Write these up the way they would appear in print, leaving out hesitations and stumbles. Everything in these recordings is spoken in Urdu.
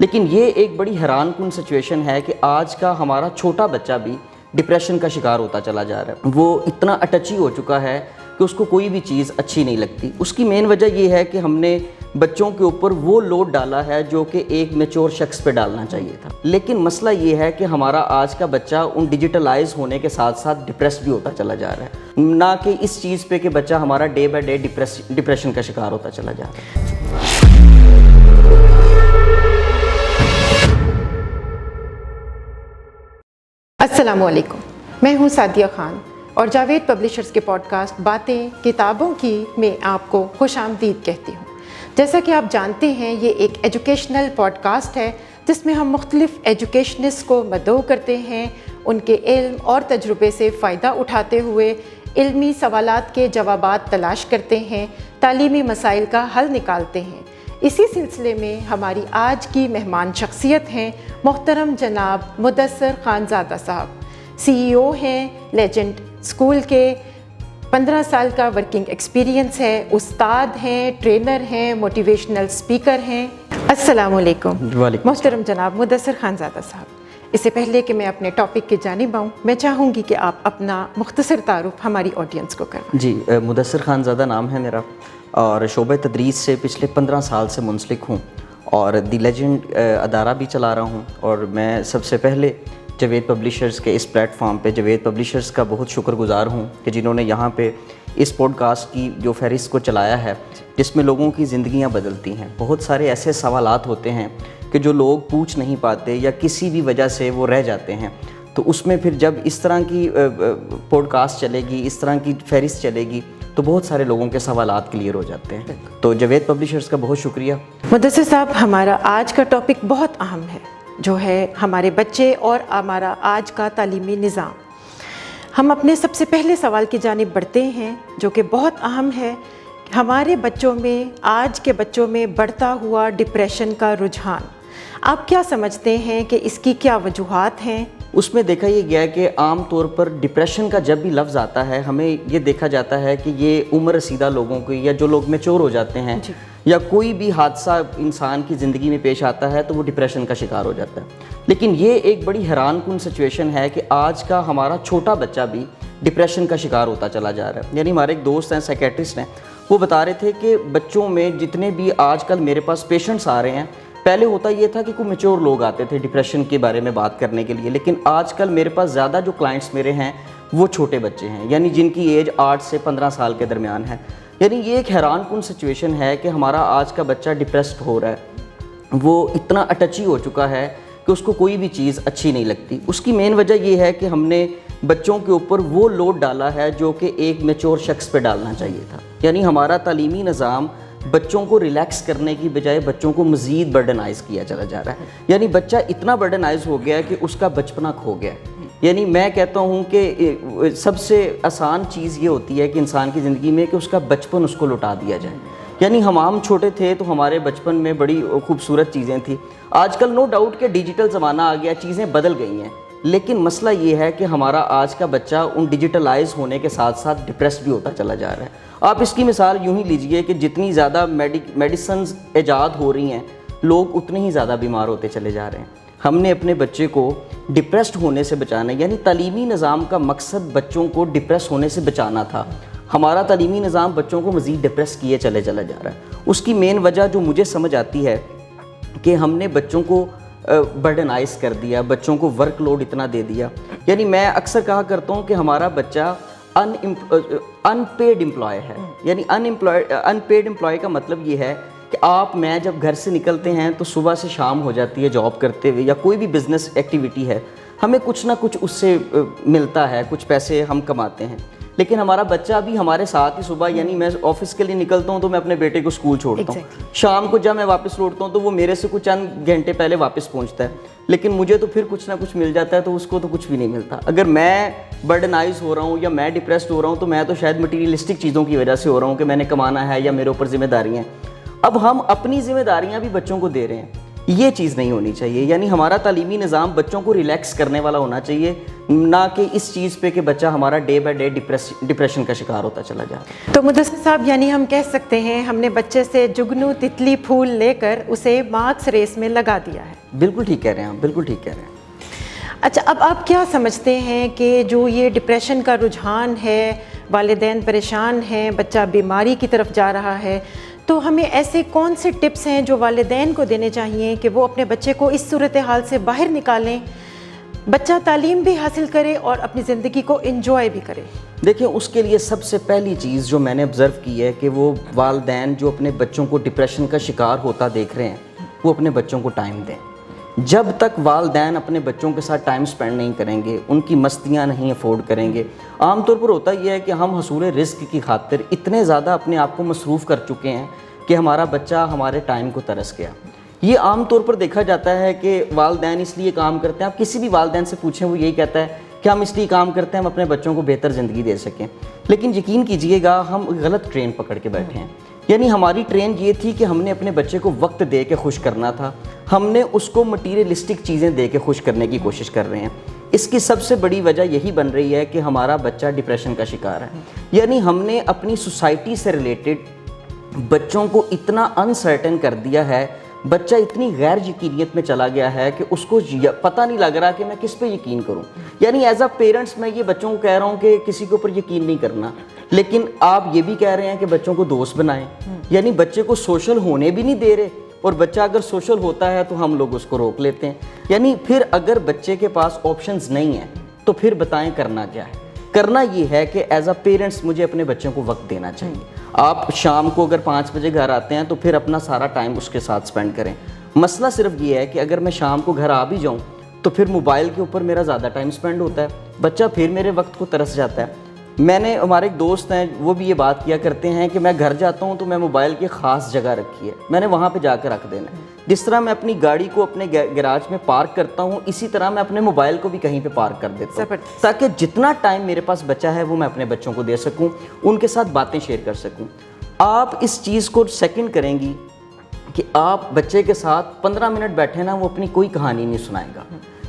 لیکن یہ ایک بڑی حیران کن سچویشن ہے کہ آج کا ہمارا چھوٹا بچہ بھی ڈپریشن کا شکار ہوتا چلا جا رہا ہے. وہ اتنا اٹچی ہو چکا ہے کہ اس کو کوئی بھی چیز اچھی نہیں لگتی. اس کی مین وجہ یہ ہے کہ ہم نے بچوں کے اوپر وہ لوڈ ڈالا ہے جو کہ ایک میچور شخص پہ ڈالنا چاہیے تھا. لیکن مسئلہ یہ ہے کہ ہمارا آج کا بچہ ان ڈیجیٹلائز ہونے کے ساتھ ساتھ ڈپریس بھی ہوتا چلا جا رہا ہے, نہ کہ اس چیز پہ کہ بچہ ہمارا ڈے بائی ڈے ڈپریشن کا شکار ہوتا چلا جا رہا ہے. السلام علیکم, میں ہوں سعدیہ خان اور جاوید پبلشرز کے پوڈ کاسٹ باتیں کتابوں کی میں آپ کو خوش آمدید کہتی ہوں. جیسا کہ آپ جانتے ہیں یہ ایک ایجوکیشنل پوڈ کاسٹ ہے جس میں ہم مختلف ایجوکیشنسٹ کو مدعو کرتے ہیں, ان کے علم اور تجربے سے فائدہ اٹھاتے ہوئے علمی سوالات کے جوابات تلاش کرتے ہیں, تعلیمی مسائل کا حل نکالتے ہیں. اسی سلسلے میں ہماری آج کی مہمان شخصیت ہیں محترم جناب مدثر خانزادہ صاحب. CEO ہیں لیجنڈ اسکول کے, 15 سال کا ورکنگ ایکسپیرینس ہے, استاد ہیں, ٹرینر ہیں, موٹیویشنل اسپیکر ہیں. السلام علیکم محترم جناب مدثر خانزادہ صاحب. اس سے پہلے کہ میں اپنے ٹاپک کی جانب آؤں, میں چاہوں گی کہ آپ اپنا مختصر تعارف ہماری آڈینس کو کروائیں. جی, مدثر خانزادہ نام ہے میرا اور شعبہ تدریس سے پچھلے 15 سال سے منسلک ہوں اور دی لیجنڈ ادارہ بھی چلا رہا ہوں. اور میں سب سے پہلے جاوید پبلشرز کے اس پلیٹ فارم پہ جاوید پبلشرز کا بہت شکر گزار ہوں کہ جنہوں نے یہاں پہ اس پوڈ کاسٹ کی جو فہرست کو چلایا ہے جس میں لوگوں کی زندگیاں بدلتی ہیں. بہت سارے ایسے سوالات ہوتے ہیں کہ جو لوگ پوچھ نہیں پاتے یا کسی بھی وجہ سے وہ رہ جاتے ہیں, تو اس میں پھر جب اس طرح کی پوڈ کاسٹ چلے گی, اس طرح کی فہرست چلے گی, تو بہت سارے لوگوں کے سوالات کلیئر ہو جاتے ہیں. تو جاوید پبلشرز کا بہت شکریہ. مدثر صاحب, ہمارا آج کا ٹاپک بہت اہم ہے جو ہے ہمارے بچے اور ہمارا آج کا تعلیمی نظام. ہم اپنے سب سے پہلے سوال کی جانب بڑھتے ہیں جو کہ بہت اہم ہے. ہمارے بچوں میں, آج کے بچوں میں بڑھتا ہوا ڈپریشن کا رجحان, آپ کیا سمجھتے ہیں کہ اس کی کیا وجوہات ہیں؟ اس میں دیکھا یہ گیا کہ عام طور پر ڈپریشن کا جب بھی لفظ آتا ہے ہمیں یہ دیکھا جاتا ہے کہ یہ عمر رسیدہ لوگوں کو یا جو لوگ میچور ہو جاتے ہیں یا کوئی بھی حادثہ انسان کی زندگی میں پیش آتا ہے تو وہ ڈپریشن کا شکار ہو جاتا ہے. لیکن یہ ایک بڑی حیران کن سچویشن ہے کہ آج کا ہمارا چھوٹا بچہ بھی ڈپریشن کا شکار ہوتا چلا جا رہا ہے. یعنی ہمارے ایک دوست ہیں سائیکیٹرسٹ ہیں, وہ بتا رہے تھے کہ بچوں میں جتنے بھی آج کل میرے پاس پیشنٹس آ رہے ہیں, پہلے ہوتا یہ تھا کہ کوئی میچور لوگ آتے تھے ڈپریشن کے بارے میں بات کرنے کے لیے, لیکن آج کل میرے پاس زیادہ جو کلائنٹس میرے ہیں وہ چھوٹے بچے ہیں, یعنی جن کی ایج 8 سے 15 سال کے درمیان ہے. یعنی یہ ایک حیران کن سچویشن ہے کہ ہمارا آج کا بچہ ڈپریسڈ ہو رہا ہے, وہ اتنا اٹچی ہو چکا ہے کہ اس کو کوئی بھی چیز اچھی نہیں لگتی. اس کی مین وجہ یہ ہے کہ ہم نے بچوں کے اوپر وہ لوڈ ڈالا ہے جو کہ ایک میچور شخص پہ ڈالنا چاہیے تھا. یعنی ہمارا تعلیمی نظام بچوں کو ریلیکس کرنے کی بجائے بچوں کو مزید برڈنائز کیا چلا جا رہا ہے. یعنی بچہ اتنا برڈنائز ہو گیا ہے کہ اس کا بچپنا کھو گیا. یعنی میں کہتا ہوں کہ سب سے آسان چیز یہ ہوتی ہے کہ انسان کی زندگی میں کہ اس کا بچپن اس کو لوٹا دیا جائے. یعنی ہم چھوٹے تھے تو ہمارے بچپن میں بڑی خوبصورت چیزیں تھیں. آج کل نو ڈاؤٹ کہ ڈیجیٹل زمانہ آ گیا, چیزیں بدل گئی ہیں, لیکن مسئلہ یہ ہے کہ ہمارا آج کا بچہ ان ڈیجیٹلائز ہونے کے ساتھ ساتھ ڈپریس بھی ہوتا چلا جا رہا ہے. آپ اس کی مثال یوں ہی لیجئے کہ جتنی زیادہ میڈیسنز ایجاد ہو رہی ہیں لوگ اتنے ہی زیادہ بیمار ہوتے چلے جا رہے ہیں. ہم نے اپنے بچے کو ڈپریسڈ ہونے سے بچانا, یعنی تعلیمی نظام کا مقصد بچوں کو ڈپریس ہونے سے بچانا تھا. ہمارا تعلیمی نظام بچوں کو مزید ڈپریس کیے چلے جا رہا ہے. اس کی مین وجہ جو مجھے سمجھ آتی ہے کہ ہم نے بچوں کو برڈنائز کر دیا, بچوں کو ورک لوڈ اتنا دے دیا. یعنی میں اکثر کہا کرتا ہوں کہ ہمارا بچہ ان پیڈ امپلائی ہے. یعنی ان پیڈ امپلائی کا مطلب یہ ہے کہ میں جب گھر سے نکلتے ہیں تو صبح سے شام ہو جاتی ہے جاب کرتے ہوئے یا کوئی بھی بزنس ایکٹیویٹی ہے, ہمیں کچھ نہ کچھ اس سے ملتا ہے, کچھ پیسے ہم کماتے ہیں. لیکن ہمارا بچہ بھی ہمارے ساتھ ہی صبح, یعنی میں آفس کے لیے نکلتا ہوں تو میں اپنے بیٹے کو اسکول چھوڑتا ہوں, شام کو جب میں واپس لوٹتا ہوں تو وہ میرے سے کچھ چند گھنٹے پہلے واپس پہنچتا ہے, لیکن مجھے تو پھر کچھ نہ کچھ مل جاتا ہے, تو اس کو تو کچھ بھی نہیں ملتا. اگر میں برڈنائز ہو رہا ہوں یا میں ڈپریسڈ ہو رہا ہوں تو میں تو شاید مٹیریلسٹک چیزوں کی وجہ سے ہو رہا ہوں کہ میں نے کمانا ہے یا میرے اوپر ذمہ داریاں ہیں. اب ہم اپنی ذمہ داریاں بھی بچوں کو دے رہے ہیں. یہ چیز نہیں ہونی چاہیے. یعنی ہمارا تعلیمی نظام بچوں کو ریلیکس کرنے والا ہونا چاہیے, نہ کہ اس چیز پہ کہ بچہ ہمارا ڈے بائی ڈے ڈپریشن کا شکار ہوتا چلا جائے. تو مدثر صاحب یعنی ہم کہہ سکتے ہیں ہم نے بچے سے جگنو تتلی پھول لے کر اسے مارکس ریس میں لگا دیا ہے. بالکل ٹھیک کہہ رہے ہیں آپ, بالکل ٹھیک کہہ رہے ہیں. اچھا, اب آپ کیا سمجھتے ہیں کہ جو یہ ڈپریشن کا رجحان ہے, والدین پریشان ہیں, بچہ بیماری کی طرف جا رہا ہے, تو ہمیں ایسے کون سے ٹپس ہیں جو والدین کو دینے چاہیے کہ وہ اپنے بچے کو اس صورتحال سے باہر نکالیں, بچہ تعلیم بھی حاصل کرے اور اپنی زندگی کو انجوائے بھی کرے؟ دیکھیں, اس کے لیے سب سے پہلی چیز جو میں نے آبزرو کی ہے کہ وہ والدین جو اپنے بچوں کو ڈپریشن کا شکار ہوتا دیکھ رہے ہیں وہ اپنے بچوں کو ٹائم دیں. جب تک والدین اپنے بچوں کے ساتھ ٹائم سپینڈ نہیں کریں گے, ان کی مستیاں نہیں افورڈ کریں گے, عام طور پر ہوتا یہ ہے کہ ہم حصول رزق کی خاطر اتنے زیادہ اپنے آپ کو مصروف کر چکے ہیں کہ ہمارا بچہ ہمارے ٹائم کو ترس گیا. یہ عام طور پر دیکھا جاتا ہے کہ والدین اس لیے کام کرتے ہیں, آپ کسی بھی والدین سے پوچھیں وہ یہی کہتا ہے کہ ہم اس لیے کام کرتے ہیں ہم اپنے بچوں کو بہتر زندگی دے سکیں. لیکن یقین کیجئے گا ہم غلط ٹرین پکڑ کے بیٹھے ہیں. یعنی ہماری ٹرین یہ تھی کہ ہم نے اپنے بچے کو وقت دے کے خوش کرنا تھا, ہم نے اس کو مٹیریلسٹک چیزیں دے کے خوش کرنے کی کوشش کر رہے ہیں. اس کی سب سے بڑی وجہ یہی بن رہی ہے کہ ہمارا بچہ ڈپریشن کا شکار ہے. یعنی ہم نے اپنی سوسائٹی سے ریلیٹڈ بچوں کو اتنا انسرٹن کر دیا ہے, بچہ اتنی غیر یقینیت میں چلا گیا ہے کہ اس کو پتہ نہیں لگ رہا کہ میں کس پہ یقین کروں. یعنی ایز اے پیرنٹس میں یہ بچوں کو کہہ رہا ہوں کہ کسی کے اوپر یقین نہیں کرنا, لیکن آپ یہ بھی کہہ رہے ہیں کہ بچوں کو دوست بنائیں. یعنی بچے کو سوشل ہونے بھی نہیں دے رہے, اور بچہ اگر سوشل ہوتا ہے تو ہم لوگ اس کو روک لیتے ہیں. یعنی پھر اگر بچے کے پاس آپشنز نہیں ہیں تو پھر بتائیں کرنا کیا ہے. کرنا یہ ہے کہ ایز اے پیرنٹس مجھے اپنے بچوں کو وقت دینا چاہیے. آپ شام کو اگر 5 بجے گھر آتے ہیں تو پھر اپنا سارا ٹائم اس کے ساتھ سپینڈ کریں. مسئلہ صرف یہ ہے کہ اگر میں شام کو گھر آ بھی جاؤں تو پھر موبائل کے اوپر میرا زیادہ ٹائم سپینڈ ہوتا ہے, بچہ پھر میرے وقت کو ترس جاتا ہے. ہمارے ایک دوست ہیں وہ بھی یہ بات کیا کرتے ہیں کہ میں گھر جاتا ہوں تو میں موبائل کی خاص جگہ رکھی ہے, میں نے وہاں پہ جا کے رکھ دینا ہے. جس طرح میں اپنی گاڑی کو اپنے گیراج میں پارک کرتا ہوں, اسی طرح میں اپنے موبائل کو بھی کہیں پہ پارک کر دیتا ہوں, تاکہ جتنا ٹائم میرے پاس بچا ہے وہ میں اپنے بچوں کو دے سکوں, ان کے ساتھ باتیں شیئر کر سکوں. آپ اس چیز کو سیکنڈ کریں گی کہ آپ بچے کے ساتھ 15 منٹ بیٹھے نا, وہ اپنی کوئی کہانی نہیں سنائے گا.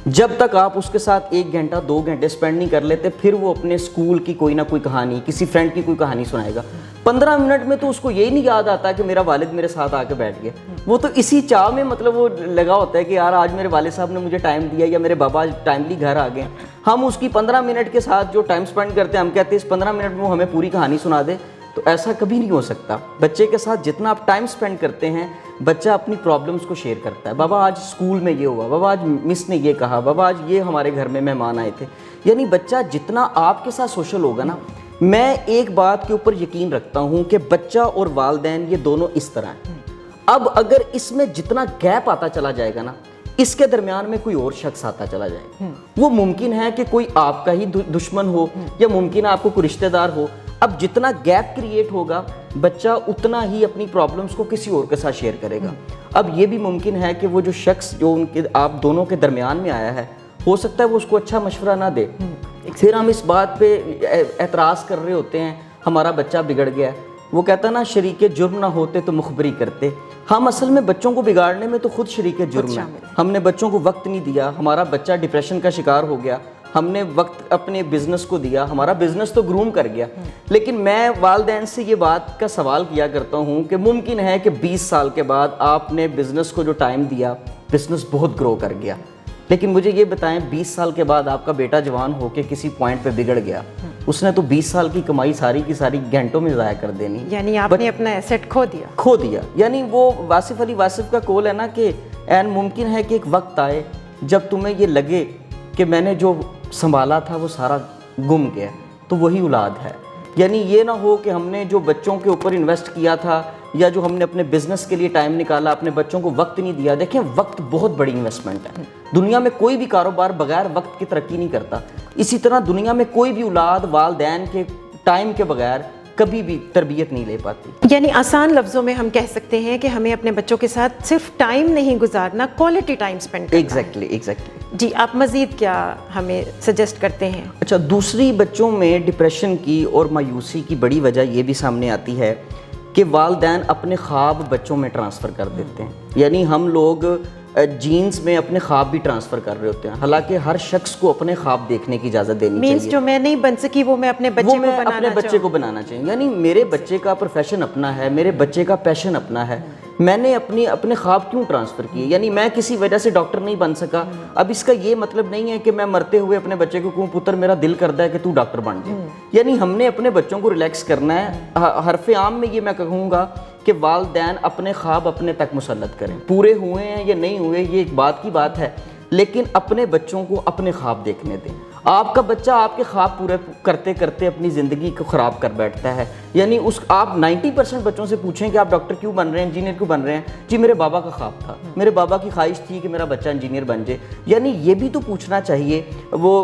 جب تک آپ اس کے ساتھ 1 گھنٹہ 2 گھنٹے سپینڈ نہیں کر لیتے, پھر وہ اپنے اسکول کی کوئی نہ کوئی کہانی, کسی فرینڈ کی کوئی کہانی سنائے گا. 15 منٹ میں تو اس کو یہی نہیں یاد آتا کہ میرا والد میرے ساتھ آ کے بیٹھ گیا. وہ تو اسی چاہ میں مطلب وہ لگا ہوتا ہے کہ یار آج میرے والد صاحب نے مجھے ٹائم دیا, یا میرے بابا ٹائملی گھر آ گئے. ہم اس کی 15 منٹ کے ساتھ جو ٹائم سپینڈ کرتے ہیں, ہم کہتے ہیں اس 15 منٹ میں وہ ہمیں پوری کہانی سنا دے. تو ایسا کبھی نہیں ہو سکتا. بچے کے ساتھ جتنا آپ ٹائم سپینڈ کرتے ہیں, بچہ اپنی پرابلمس کو شیئر کرتا ہے. بابا آج اسکول میں یہ ہوا, بابا آج مس نے یہ کہا, بابا آج یہ ہمارے گھر میں مہمان آئے تھے. یعنی بچہ جتنا آپ کے ساتھ سوشل ہوگا نا, میں ایک بات کے اوپر یقین رکھتا ہوں کہ بچہ اور والدین یہ دونوں اس طرح ہیں. اب اگر اس میں جتنا گیپ آتا چلا جائے گا نا, اس کے درمیان میں کوئی اور شخص آتا چلا جائے گا. وہ ممکن ہے کہ کوئی آپ کا ہی دشمن ہو, یا ممکن ہے آپ کو کوئی رشتہ دار ہو. اب جتنا گیپ کریٹ ہوگا, بچہ اتنا ہی اپنی پرابلمس کو کسی اور کے ساتھ شیئر کرے گا. اب یہ بھی ممکن ہے کہ وہ جو شخص جو ان کے آپ دونوں کے درمیان میں آیا ہے, ہو سکتا ہے وہ اس کو اچھا مشورہ نہ دے. پھر ہم اس بات پہ اعتراض کر رہے ہوتے ہیں ہمارا بچہ بگڑ گیا. وہ کہتا ہے نا شریک جرم نہ ہوتے تو مخبری کرتے. ہم اصل میں بچوں کو بگاڑنے میں تو خود شریک جرم ہیں. ہم نے بچوں کو وقت نہیں دیا, ہمارا بچہ ڈپریشن کا شکار ہو گیا. ہم نے وقت اپنے بزنس کو دیا, ہمارا بزنس تو گروم کر گیا. لیکن میں والدین سے یہ بات کا سوال کیا کرتا ہوں کہ ممکن ہے کہ 20 سال کے بعد آپ نے بزنس کو جو ٹائم دیا, بزنس بہت گرو کر گیا. لیکن مجھے یہ بتائیں 20 سال کے بعد آپ کا بیٹا جوان ہو کے کسی پوائنٹ پہ بگڑ گیا, اس نے تو 20 سال کی کمائی ساری کی ساری گھنٹوں میں ضائع کر دینی. یعنی آپ نے اپنا ایسٹ کھو دیا. یعنی وہ واصف علی واصف کا قول ہے نا کہ این ممکن ہے کہ ایک وقت آئے جب تمہیں یہ لگے کہ میں نے جو سنبھالا تھا وہ سارا گم گیا, تو وہی اولاد ہے. یعنی یہ نہ ہو کہ ہم نے جو بچوں کے اوپر انویسٹ کیا تھا, یا جو ہم نے اپنے بزنس کے لیے ٹائم نکالا, اپنے بچوں کو وقت نہیں دیا. دیکھیں وقت بہت بڑی انویسٹمنٹ ہے. دنیا میں کوئی بھی کاروبار بغیر وقت کی ترقی نہیں کرتا. اسی طرح دنیا میں کوئی بھی اولاد والدین کے ٹائم کے بغیر کبھی بھی تربیت نہیں لے پاتی. یعنی آسان لفظوں میں ہم کہہ سکتے ہیں کہ ہمیں اپنے بچوں کے ساتھ صرف ٹائم نہیں گزارنا, کوالٹی ٹائم سپینڈ کرنا. ایگزیکٹلی. جی آپ مزید کیا ہمیں سجیسٹ کرتے ہیں؟ اچھا, دوسری بچوں میں ڈپریشن کی اور مایوسی کی بڑی وجہ یہ بھی سامنے آتی ہے کہ والدین اپنے خواب بچوں میں ٹرانسفر کر دیتے ہیں. یعنی ہم لوگ جینز میں اپنے خواب بھی ٹرانسفر کر رہے ہوتے ہیں. حالانکہ ہر شخص کو اپنے خواب دیکھنے کی اجازت دینی چاہیے. مینس جو میں نہیں بن سکی وہ میں اپنے بچے کو بنانا چاہیے. یعنی میرے بچے کا پروفیشن اپنا ہے, میرے بچے کا پیشن اپنا ہے, میں نے اپنے خواب کیوں ٹرانسفر کیے. یعنی میں کسی وجہ سے ڈاکٹر نہیں بن سکا, اب اس کا یہ مطلب نہیں ہے کہ میں مرتے ہوئے اپنے بچے کو کہوں پتر میرا دل کرتا ہے کہ تو ڈاکٹر بن جائے. یعنی ہم نے اپنے بچوں کو ریلیکس کرنا ہے. حرف عام میں یہ میں کہوں گا کہ والدین اپنے خواب اپنے تک مسلط کریں. پورے ہوئے ہیں یا نہیں ہوئے یہ ایک بات کی بات ہے, لیکن اپنے بچوں کو اپنے خواب دیکھنے دیں. آپ کا بچہ آپ کے خواب پورے کرتے کرتے اپنی زندگی کو خراب کر بیٹھتا ہے. یعنی آپ 90% بچوں سے پوچھیں کہ آپ ڈاکٹر کیوں بن رہے ہیں, انجینئر کیوں بن رہے ہیں, جی میرے بابا کا خواب تھا, میرے بابا کی خواہش تھی کہ میرا بچہ انجینئر بن جائے. یعنی یہ بھی تو پوچھنا چاہیے. وہ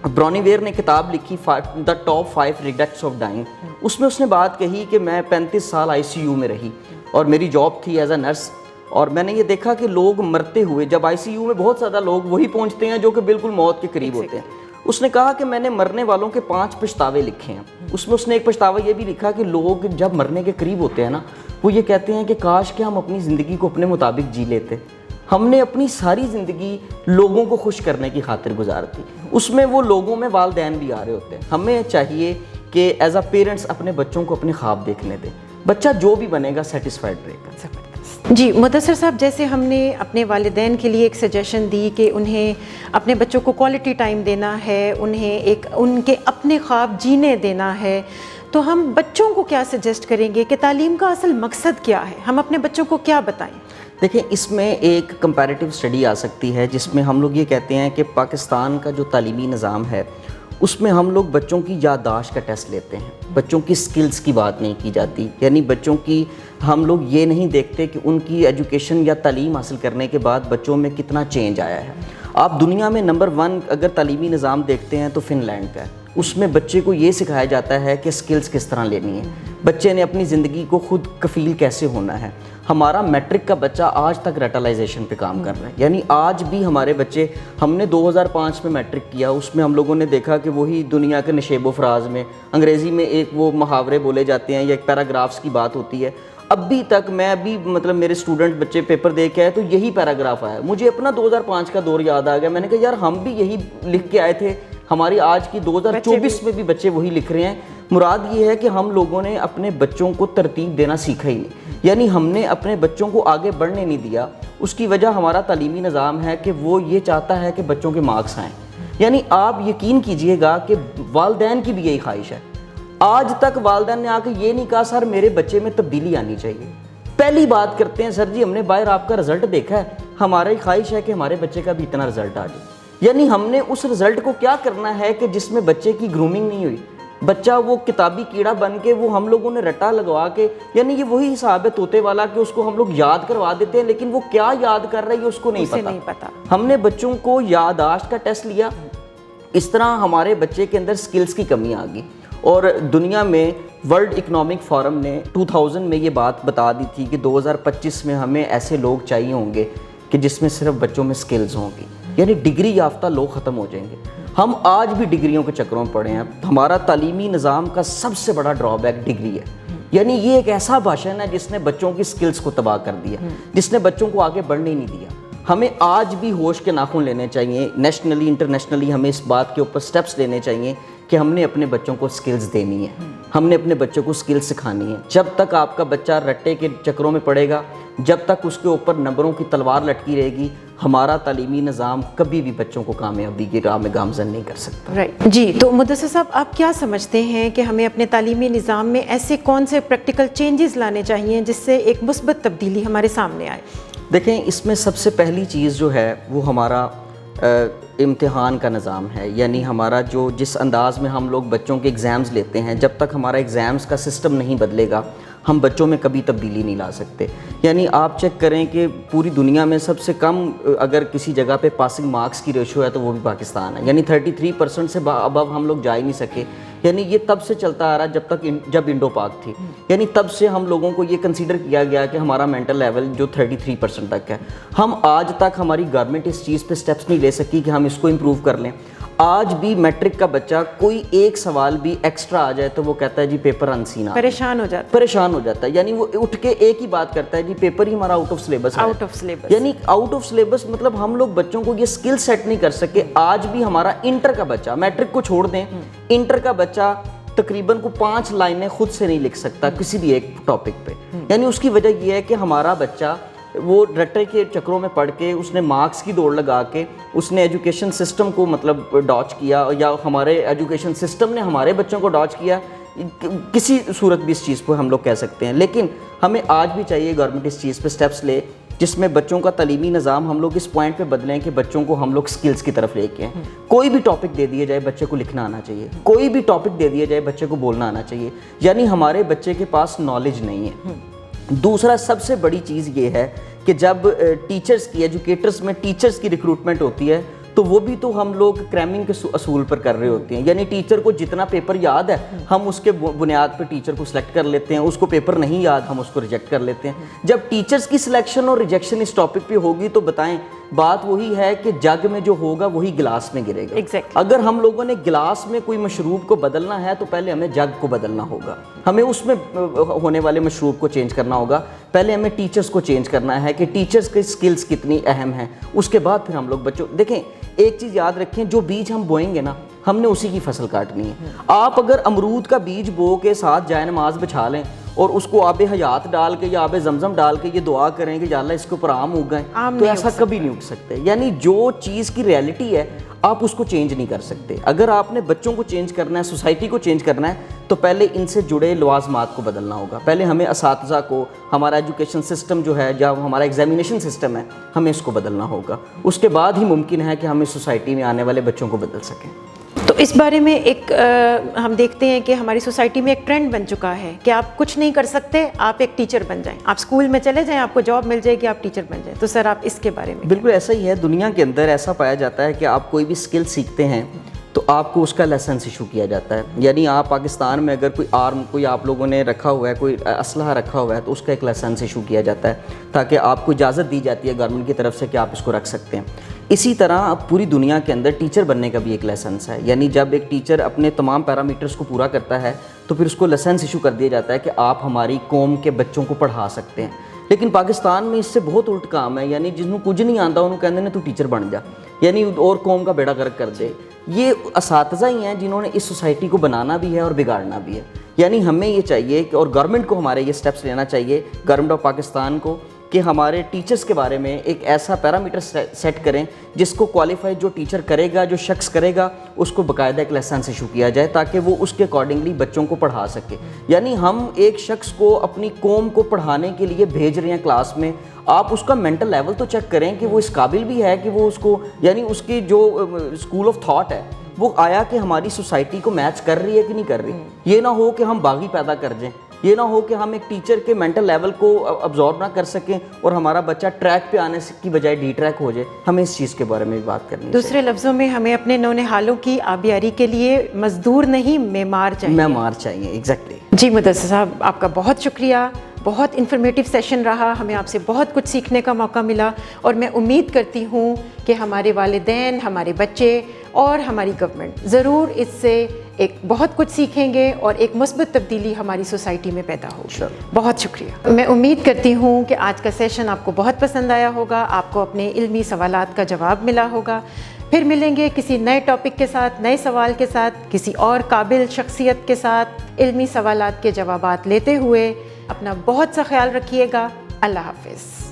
برونی ویئر نے کتاب لکھی the top 5 regrets of dying, اس میں اس نے بات کہی کہ میں 35 سال ICU میں رہی اور میری جاب تھی ایز اے نرس, اور میں نے یہ دیکھا کہ لوگ مرتے ہوئے, جب ICU میں بہت زیادہ لوگ وہی پہنچتے ہیں جو کہ بالکل موت کے قریب ہوتے ہیں. اس نے کہا کہ میں نے مرنے والوں کے 5 پچھتاوے لکھے ہیں. اس نے ایک پچھتاوا یہ بھی لکھا کہ لوگ جب مرنے کے قریب ہوتے ہیں نا, وہ یہ کہتے ہیں کہ کاش کہ ہم اپنی زندگی کو اپنے مطابق جی لیتے. ہم نے اپنی ساری زندگی لوگوں کو خوش کرنے کی خاطر گزارتی. اس میں وہ لوگوں میں والدین بھی آ رہے ہوتے ہیں. ہمیں چاہیے کہ ایز اے پیرنٹس اپنے بچوں کو اپنے خواب دیکھنے دیں. بچہ جو بھی بنے گا سیٹسفائڈ رہے گا. جی مدثر صاحب, جیسے ہم نے اپنے والدین کے لیے ایک سجیشن دی کہ انہیں اپنے بچوں کو کوالٹی ٹائم دینا ہے, انہیں ان کے اپنے خواب جینے دینا ہے, تو ہم بچوں کو کیا سجیسٹ کریں گے کہ تعلیم کا اصل مقصد کیا ہے, ہم اپنے بچوں کو کیا بتائیں؟ دیکھیں, اس میں ایک کمپیریٹیو اسٹڈی آ سکتی ہے جس میں ہم لوگ یہ کہتے ہیں کہ پاکستان کا جو تعلیمی نظام ہے اس میں ہم لوگ بچوں کی یادداشت کا ٹیسٹ لیتے ہیں, بچوں کی سکلز کی بات نہیں کی جاتی. یعنی بچوں کی ہم لوگ یہ نہیں دیکھتے کہ ان کی ایجوکیشن یا تعلیم حاصل کرنے کے بعد بچوں میں کتنا چینج آیا ہے. آپ دنیا میں نمبر 1 اگر تعلیمی نظام دیکھتے ہیں تو فن لینڈ کا ہے. اس میں بچے کو یہ سکھایا جاتا ہے کہ سکلز کس طرح لینی ہے, بچے نے اپنی زندگی کو خود کفیل کیسے ہونا ہے. ہمارا میٹرک کا بچہ آج تک ریٹلائزیشن پہ کام کر رہا ہے. یعنی آج بھی ہمارے بچے, ہم نے 2005 میں میٹرک کیا, اس میں ہم لوگوں نے دیکھا کہ وہی دنیا کے نشیب و فراز میں انگریزی میں ایک وہ محاورے بولے جاتے ہیں یا ایک پیراگرافس کی بات ہوتی ہے. ابھی تک میں ابھی مطلب میرے اسٹوڈنٹ بچے پیپر دے کے آئے تو یہی پیراگراف آیا. مجھے اپنا 2005 کا دور یاد آ گیا. میں نے کہا یار ہم بھی یہی لکھ کے آئے تھے, ہماری آج کی 2024 میں بھی بچے وہی لکھ رہے ہیں. مراد یہ ہے کہ ہم لوگوں نے اپنے بچوں کو ترتیب دینا سیکھا ہی نہیں. یعنی ہم نے اپنے بچوں کو آگے بڑھنے نہیں دیا. اس کی وجہ ہمارا تعلیمی نظام ہے کہ وہ یہ چاہتا ہے کہ بچوں کے مارکس آئیں. یعنی آپ یقین کیجئے گا کہ والدین کی بھی یہی خواہش ہے. آج تک والدین نے آ کے یہ نہیں کہا سر میرے بچے میں تبدیلی آنی چاہیے. پہلی بات کرتے ہیں سر جی ہم نے باہر آپ کا رزلٹ دیکھا ہے, ہماری خواہش ہے کہ ہمارے بچے کا بھی اتنا رزلٹ آ جائے. یعنی ہم نے اس رزلٹ کو کیا کرنا ہے کہ جس میں بچے کی گرومنگ نہیں ہوئی, بچہ وہ کتابی کیڑا بن کے وہ ہم لوگوں نے رٹا لگوا کے, یعنی یہ وہی حساب ہے طوطے والا کہ اس کو ہم لوگ یاد کروا دیتے ہیں لیکن وہ کیا یاد کر رہا ہے اس کو نہیں پتا. ہم نے بچوں کو یادداشت کا ٹیسٹ لیا, اس طرح ہمارے بچے کے اندر سکلز کی کمی آ گئی. اور دنیا میں ورلڈ اکنامک فورم نے 2000 میں یہ بات بتا دی تھی کہ 2025 میں ہمیں ایسے لوگ چاہیے ہوں گے کہ جس میں صرف بچوں میں سکلز ہوں گی. یعنی ڈگری یافتہ لوگ ختم ہو جائیں گے. ہم آج بھی ڈگریوں کے چکروں میں پڑے ہیں. ہمارا تعلیمی نظام کا سب سے بڑا ڈرا بیک ڈگری ہے. یعنی یہ ایک ایسا بھاشن ہے جس نے بچوں کی سکلز کو تباہ کر دیا, جس نے بچوں کو آگے بڑھنے نہیں دیا. ہمیں آج بھی ہوش کے ناخن لینے چاہیے. نیشنلی انٹرنیشنلی ہمیں اس بات کے اوپر سٹیپس لینے چاہیے کہ ہم نے اپنے بچوں کو سکلز دینی ہے, ہم نے اپنے بچوں کو سکلز سکھانی ہے. جب تک آپ کا بچہ رٹے کے چکروں میں پڑے گا, جب تک اس کے اوپر نمبروں کی تلوار لٹکی رہے گی, ہمارا تعلیمی نظام کبھی بھی بچوں کو کامیابی کی راہ میں گامزن نہیں کر سکتا. رائٹ جی, تو مدثر صاحب آپ کیا سمجھتے ہیں کہ ہمیں اپنے تعلیمی نظام میں ایسے کون سے پریکٹیکل چینجز لانے چاہیے جس سے ایک مثبت تبدیلی ہمارے سامنے آئے؟ دیکھیں, اس میں سب سے پہلی چیز جو ہے وہ ہمارا امتحان کا نظام ہے. یعنی ہمارا جو جس انداز میں ہم لوگ بچوں کے ایگزامز لیتے ہیں, جب تک ہمارا ایگزامز کا سسٹم نہیں بدلے گا ہم بچوں میں کبھی تبدیلی نہیں لا سکتے. یعنی آپ چیک کریں کہ پوری دنیا میں سب سے کم اگر کسی جگہ پہ پاسنگ مارکس کی ریشو ہے تو وہ بھی پاکستان ہے. یعنی 33% سے ابو ہم لوگ جا ہی نہیں سکے. یعنی یہ تب سے چلتا آ رہا جب انڈو پاک تھی. یعنی تب سے ہم لوگوں کو یہ کنسیڈر کیا گیا کہ ہمارا مینٹل لیول جو 33% تک ہے. ہم آج تک ہماری گورنمنٹ اس چیز پہ سٹیپس نہیں لے سکی کہ ہم اس کو امپروو کر لیں. آج بھی میٹرک کا بچہ کوئی ایک سوال بھی ایکسٹرا آ جائے تو وہ کہتا ہے جی پیپر انسین، پریشان ہو جاتا ہے، یعنی وہ اٹھ کے ایک ہی بات کرتا ہے جی پیپر ہی ہمارا آؤٹ آف سلیبس ہے، یعنی آؤٹ آف سلیبس مطلب ہم لوگ بچوں کو یہ سکل سیٹ نہیں کر سکے. آج بھی ہمارا انٹر کا بچہ، میٹرک کو چھوڑ دیں، انٹر کا بچہ تقریباً کو 5 لائنیں خود سے نہیں لکھ سکتا کسی بھی ایک ٹاپک پہ. یعنی اس کی وجہ یہ ہے کہ ہمارا بچہ وہ رٹے کے چکروں میں پڑھ کے اس نے مارکس کی دوڑ لگا کے اس نے ایجوکیشن سسٹم کو مطلب ڈاچ کیا، یا ہمارے ایجوکیشن سسٹم نے ہمارے بچوں کو ڈاچ کیا. کسی صورت بھی اس چیز کو ہم لوگ کہہ سکتے ہیں، لیکن ہمیں آج بھی چاہیے گورنمنٹ اس چیز پہ سٹیپس لے جس میں بچوں کا تعلیمی نظام ہم لوگ اس پوائنٹ پہ بدلیں کہ بچوں کو ہم لوگ سکلز کی طرف لے کے ہیں. کوئی بھی ٹاپک دے دیا جائے بچے کو لکھنا آنا چاہیے، کوئی بھی ٹاپک دے دیا جائے بچے کو بولنا آنا چاہیے، یعنی ہمارے بچے کے پاس نالج نہیں ہے. دوسرا سب سے بڑی چیز یہ ہے کہ جب ٹیچرز کی، ایجوکیٹرز میں ٹیچرز کی ریکروٹمنٹ ہوتی ہے تو وہ بھی تو ہم لوگ کریمنگ کے اصول پر کر رہے ہوتے ہیں. یعنی ٹیچر کو جتنا پیپر یاد ہے ہم اس کے بنیاد پہ ٹیچر کو سلیکٹ کر لیتے ہیں، اس کو پیپر نہیں یاد ہم اس کو ریجیکٹ کر لیتے ہیں. جب ٹیچرز کی سلیکشن اور ریجیکشن اس ٹاپک پہ ہوگی تو بتائیں بات وہی ہے کہ جگ میں جو ہوگا وہی گلاس میں گرے گا. اگر ہم لوگوں نے گلاس میں کوئی مشروب کو بدلنا ہے تو پہلے ہمیں جگ کو بدلنا ہوگا، ہمیں اس میں ہونے والے مشروب کو چینج کرنا ہوگا. پہلے ہمیں ٹیچرز کو چینج کرنا ہے کہ ٹیچرز کے سکلز کتنی اہم ہیں، اس کے بعد پھر ہم لوگ بچوں. دیکھیں ایک چیز یاد رکھیں، جو بیج ہم بوئیں گے نا ہم نے اسی کی فصل کاٹنی ہے. آپ اگر امرود کا بیج بو کے ساتھ جائے نماز بچھا لیں اور اس کو آب حیات ڈال کے یا آب زمزم ڈال کے یہ دعا کریں کہ یا اللہ اس کے اوپر آم اگ گئے، تو ایسا کبھی نہیں اگ سکتے. یعنی جو چیز کی ریئلٹی ہے آپ اس کو چینج نہیں کر سکتے. اگر آپ نے بچوں کو چینج کرنا ہے، سوسائٹی کو چینج کرنا ہے، تو پہلے ان سے جڑے لوازمات کو بدلنا ہوگا. پہلے ہمیں اساتذہ کو، ہمارا ایجوکیشن سسٹم جو ہے، جو ہمارا ایگزامینیشن سسٹم ہے، ہمیں اس کو بدلنا ہوگا. اس کے بعد ہی ممکن ہے کہ ہم اس سوسائٹی میں آنے والے بچوں کو بدل سکیں. تو اس بارے میں ایک ہم دیکھتے ہیں کہ ہماری سوسائٹی میں ایک ٹرینڈ بن چکا ہے کہ آپ کچھ نہیں کر سکتے، آپ ایک ٹیچر بن جائیں، آپ اسکول میں چلے جائیں، آپ کو جاب مل جائے گی، آپ ٹیچر بن جائیں. تو سر آپ اس کے بارے میں؟ بالکل ایسا ہی ہے. دنیا کے اندر ایسا پایا جاتا ہے کہ آپ کوئی بھی اسکل سیکھتے ہیں تو آپ کو اس کا لائسنس ایشو کیا جاتا ہے. یعنی آپ پاکستان میں اگر کوئی آرم کوئی آپ لوگوں نے رکھا ہوا ہے، کوئی اسلحہ رکھا ہوا ہے تو اس کا ایک لائسنس ایشو کیا جاتا ہے تاکہ آپ کو اجازت دی جاتی ہے گورنمنٹ کی طرف سے کہ آپ اس کو رکھ سکتے ہیں. اسی طرح اب پوری دنیا کے اندر ٹیچر بننے کا بھی ایک لائسنس ہے. یعنی جب ایک ٹیچر اپنے تمام پیرامیٹرز کو پورا کرتا ہے تو پھر اس کو لائسنس ایشو کر دیا جاتا ہے کہ آپ ہماری قوم کے بچوں کو پڑھا سکتے ہیں. لیکن پاکستان میں اس سے بہت الٹ کام ہے. یعنی جن کو کچھ نہیں آتا انہوں کہتے ہیں تو ٹیچر بن جا، یعنی اور قوم کا بیڑا غرق کر دے. یہ اساتذہ ہی ہیں جنہوں نے اس سوسائٹی کو بنانا بھی ہے اور بگاڑنا بھی ہے. یعنی ہمیں یہ چاہیے کہ، اور گورنمنٹ کو ہمارے یہ سٹیپس لینا چاہیے، گورنمنٹ آف پاکستان کو، کہ ہمارے ٹیچرز کے بارے میں ایک ایسا پیرامیٹر سیٹ کریں جس کو کوالیفائی جو ٹیچر کرے گا، جو شخص کرے گا، اس کو باقاعدہ ایک لائسنس ایشو کیا جائے تاکہ وہ اس کے اکارڈنگلی بچوں کو پڑھا سکے. یعنی ہم ایک شخص کو اپنی قوم کو پڑھانے کے لیے بھیج رہے ہیں کلاس میں، آپ اس کا مینٹل لیول تو چیک کریں کہ وہ اس قابل بھی ہے کہ وہ اس کو، یعنی اس کی جو اسکول آف تھاٹ ہے وہ آیا کہ ہماری سوسائٹی کو میچ کر رہی ہے کہ نہیں کر رہی. یہ نہ ہو کہ ہم باغی پیدا کر جائیں، یہ نہ ہو کہ ہم ایک ٹیچر کے مینٹل لیول کو ابزارو نہ کر سکیں اور ہمارا بچہ ٹریک پہ آنے کی بجائے ڈی ٹریک ہو جائے. ہمیں اس چیز کے بارے میں بھی بات کرنی ہے. دوسرے لفظوں میں ہمیں اپنے نونہالوں کی آبیاری کے لیے مزدور نہیں معمار چاہیے. معمار چاہیے، ایگزیکٹلی. جی مدثر صاحب، آپ کا بہت شکریہ. بہت انفارمیٹیو سیشن رہا، ہمیں آپ سے بہت کچھ سیکھنے کا موقع ملا، اور میں امید کرتی ہوں کہ ہمارے والدین، ہمارے بچے اور ہماری گورنمنٹ ضرور اس سے ایک بہت کچھ سیکھیں گے اور ایک مثبت تبدیلی ہماری سوسائٹی میں پیدا ہوگی. بہت شکریہ. میں امید کرتی ہوں کہ آج کا سیشن آپ کو بہت پسند آیا ہوگا، آپ کو اپنے علمی سوالات کا جواب ملا ہوگا. پھر ملیں گے کسی نئے ٹاپک کے ساتھ، نئے سوال کے ساتھ، کسی اور قابل شخصیت کے ساتھ علمی سوالات کے جوابات لیتے ہوئے. اپنا بہت سا خیال رکھیے گا. اللہ حافظ.